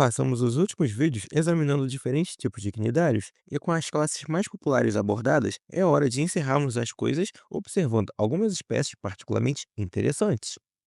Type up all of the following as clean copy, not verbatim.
Passamos os últimos vídeos examinando diferentes tipos de cnidários e com as classes mais populares abordadas, é hora de encerrarmos as coisas observando algumas espécies particularmente interessantes.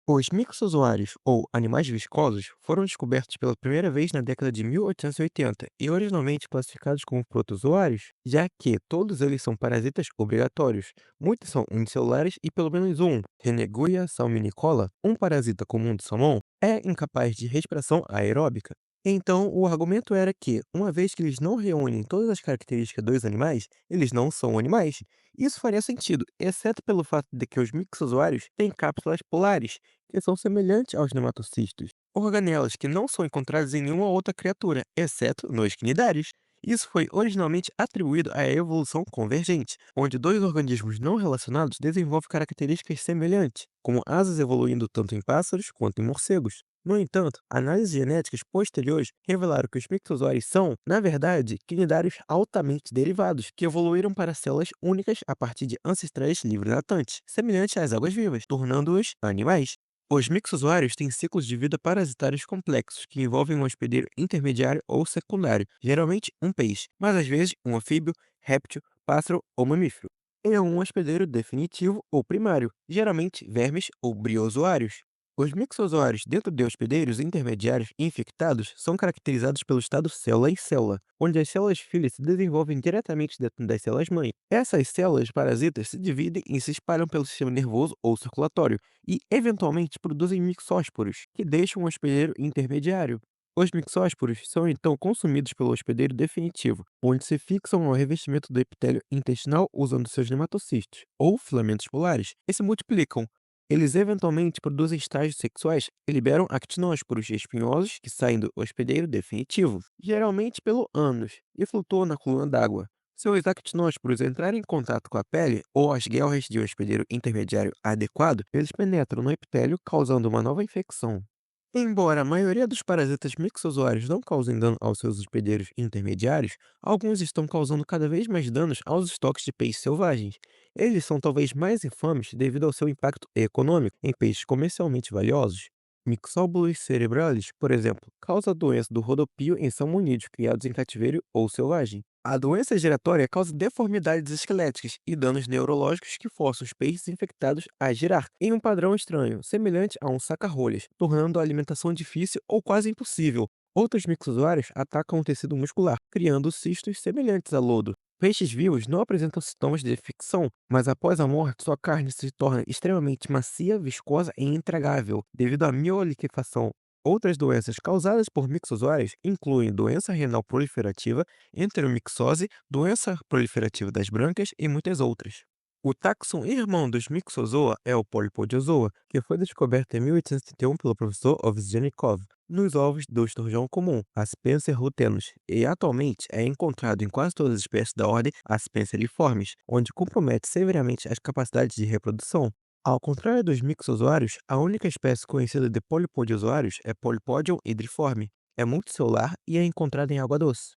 Os mixozoários, ou animais viscosos, foram descobertos pela primeira vez na década de 1880 e originalmente classificados como protozoários, já que todos eles são parasitas obrigatórios. Muitos são unicelulares e pelo menos um, Reneguia salminicola, um parasita comum do salmão, é incapaz de respiração aeróbica. Então, o argumento era que, uma vez que eles não reúnem todas as características dos animais, eles não são animais. Isso faria sentido, exceto pelo fato de que os mixozoários têm cápsulas polares, que são semelhantes aos nematocistos, organelas que não são encontradas em nenhuma outra criatura, exceto nos cnidários. Isso foi originalmente atribuído à evolução convergente, onde dois organismos não relacionados desenvolvem características semelhantes, como asas evoluindo tanto em pássaros quanto em morcegos. No entanto, análises genéticas posteriores revelaram que os mixozoários são, na verdade, cnidários altamente derivados, que evoluíram para células únicas a partir de ancestrais livre-natantes, semelhantes às águas-vivas, tornando-os animais. Os mixozoários têm ciclos de vida parasitários complexos, que envolvem um hospedeiro intermediário ou secundário, geralmente um peixe, mas às vezes um anfíbio, réptil, pássaro ou mamífero. E um hospedeiro definitivo ou primário, geralmente vermes ou briozoários. Os mixozoários dentro de hospedeiros intermediários infectados são caracterizados pelo estado célula em célula, onde as células filhas se desenvolvem diretamente dentro das células-mãe. Essas células parasitas se dividem e se espalham pelo sistema nervoso ou circulatório e, eventualmente, produzem mixósporos, que deixam o hospedeiro intermediário. Os mixósporos são então consumidos pelo hospedeiro definitivo, onde se fixam ao revestimento do epitélio intestinal usando seus nematocistos, ou filamentos polares, e se multiplicam. Eles eventualmente produzem estágios sexuais e liberam actinósporos espinhosos que saem do hospedeiro definitivo, geralmente pelo ânus, e flutuam na coluna d'água. Se os actinósporos entrarem em contato com a pele ou as guelras de um hospedeiro intermediário adequado, eles penetram no epitélio, causando uma nova infecção. Embora a maioria dos parasitas mixozoários não causem dano aos seus hospedeiros intermediários, alguns estão causando cada vez mais danos aos estoques de peixes selvagens. Eles são talvez mais infames devido ao seu impacto econômico em peixes comercialmente valiosos. Mixóbulos cerebralis, por exemplo, causa a doença do rodopio em salmonídeos criados em cativeiro ou selvagem. A doença giratória causa deformidades esqueléticas e danos neurológicos que forçam os peixes infectados a girar em um padrão estranho, semelhante a um saca-rolhas, tornando a alimentação difícil ou quase impossível. Outros mixozoários atacam o tecido muscular, criando cistos semelhantes a lodo. Peixes vivos não apresentam sintomas de infecção, mas após a morte, sua carne se torna extremamente macia, viscosa e intragável, devido à mioliquefação. Outras doenças causadas por mixozoários incluem doença renal proliferativa, enteromixose, doença proliferativa das brancas e muitas outras. O taxon irmão dos Mixozoa é o Polypodiozoa, que foi descoberto em 1871 pelo professor Ovsyannikov nos ovos do esturjão comum, Aspenser lutenus, e atualmente é encontrado em quase todas as espécies da ordem Aspenseriformes, onde compromete severamente as capacidades de reprodução. Ao contrário dos mixozoários, a única espécie conhecida de polipodiozoários é Polypodium hidriforme. É multicelular e é encontrada em água doce.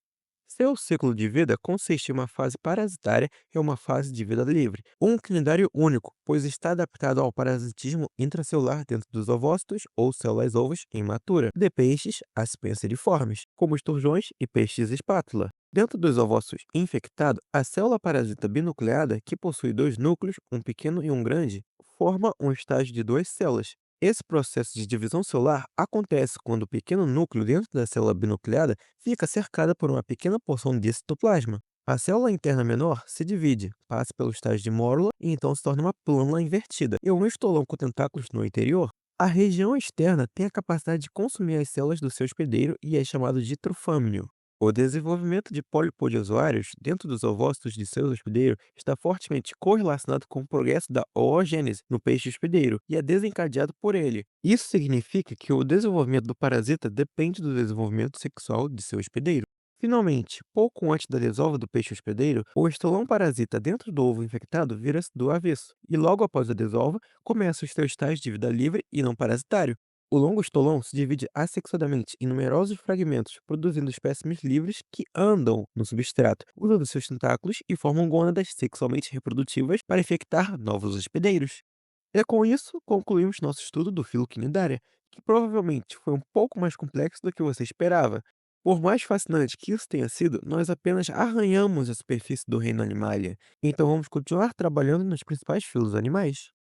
Seu ciclo de vida consiste em uma fase parasitária e uma fase de vida livre, um cnidário único, pois está adaptado ao parasitismo intracelular dentro dos ovócitos ou células-ovos imatura de peixes aspenseriformes, como esturjões e peixes espátula. Dentro dos ovócitos infectados, a célula parasita binucleada, que possui dois núcleos, um pequeno e um grande, forma um estágio de duas células. Esse processo de divisão celular acontece quando o pequeno núcleo dentro da célula binucleada fica cercada por uma pequena porção de citoplasma. A célula interna menor se divide, passa pelo estágio de mórula e então se torna uma plândula invertida e um estolão com tentáculos no interior. A região externa tem a capacidade de consumir as células do seu hospedeiro e é chamado de trufâmnio. O desenvolvimento de polipodiozoários dentro dos ovócitos de seu hospedeiro está fortemente correlacionado com o progresso da oogênese no peixe hospedeiro e é desencadeado por ele. Isso significa que o desenvolvimento do parasita depende do desenvolvimento sexual de seu hospedeiro. Finalmente, pouco antes da desova do peixe hospedeiro, o estolão parasita dentro do ovo infectado vira-se do avesso, e logo após a desova, começa os seus estágios de vida livre e não parasitário. O longo estolão se divide assexuadamente em numerosos fragmentos, produzindo espécimes livres que andam no substrato, usando seus tentáculos e formam gônadas sexualmente reprodutivas para infectar novos hospedeiros. É com isso concluímos nosso estudo do filo quinidária, que provavelmente foi um pouco mais complexo do que você esperava. Por mais fascinante que isso tenha sido, nós apenas arranhamos a superfície do reino animalia. Então vamos continuar trabalhando nos principais filos animais.